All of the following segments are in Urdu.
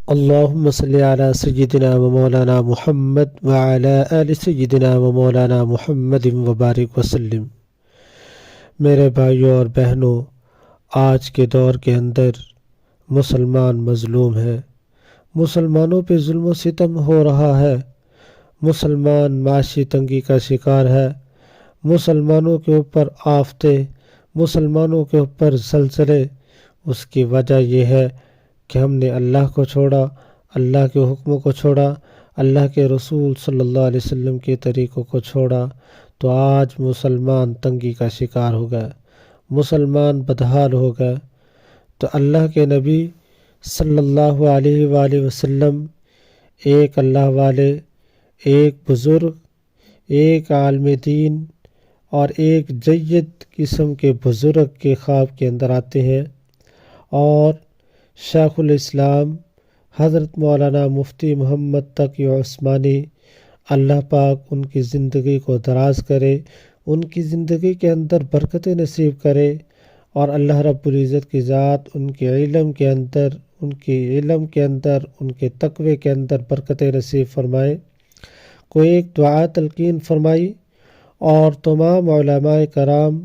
اللہم صلی علی سیدنا و مولانا محمد وعلی آل سیدنا و مولانا محمد وبارک وسلم۔ میرے بھائیوں اور بہنوں، آج کے دور کے اندر مسلمان مظلوم ہیں، مسلمانوں پہ ظلم و ستم ہو رہا ہے، مسلمان معاشی تنگی کا شکار ہے، مسلمانوں کے اوپر آفتیں، مسلمانوں کے اوپر زلزلے۔ اس کی وجہ یہ ہے کہ ہم نے اللہ کو چھوڑا، اللہ کے حکموں کو چھوڑا، اللہ کے رسول صلی اللہ علیہ وسلم کے طریقوں کو چھوڑا، تو آج مسلمان تنگی کا شکار ہو گئے، مسلمان بدحال ہو گئے۔ تو اللہ کے نبی صلی اللہ علیہ وآلہ وسلم ایک اللہ والے، ایک بزرگ، ایک عالم دین اور ایک جید قسم کے بزرگ کے خواب کے اندر آتے ہیں، اور شیخ الاسلام حضرت مولانا مفتی محمد تقی عثمانی، اللہ پاک ان کی زندگی کو دراز کرے، ان کی زندگی کے اندر برکت نصیب کرے، اور اللہ رب العزت کی ذات ان کے علم کے اندر، ان کے تقوی کے اندر برکت نصیب فرمائے۔ کوئی ایک دعا تلقین فرمائی، اور تمام علماء کرام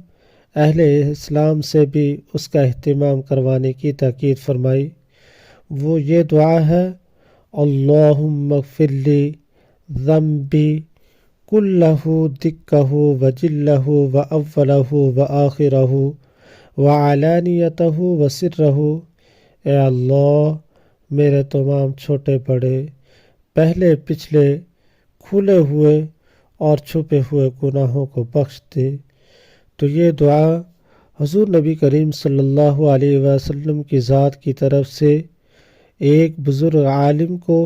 اہل اسلام سے بھی اس کا اہتمام کروانے کی تاکید فرمائی۔ وہ یہ دعا ہے: اللہم اغفر لی ذنبی کلہ دکہ وجلہ واولہ وآخرہ وعلانیتہ وسرہ۔ اے اللہ، میرے تمام چھوٹے بڑے، پہلے پچھلے، کھلے ہوئے اور چھپے ہوئے گناہوں کو بخش دے۔ تو یہ دعا حضور نبی کریم صلی اللہ علیہ وسلم کی ذات کی طرف سے ایک بزرگ عالم کو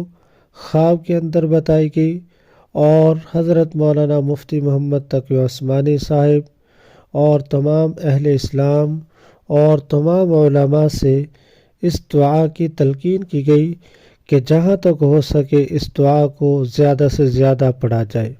خواب کے اندر بتائی گئی، اور حضرت مولانا مفتی محمد تقی عثمانی صاحب اور تمام اہل اسلام اور تمام علماء سے اس دعا کی تلقین کی گئی کہ جہاں تک ہو سکے اس دعا کو زیادہ سے زیادہ پڑھا جائے۔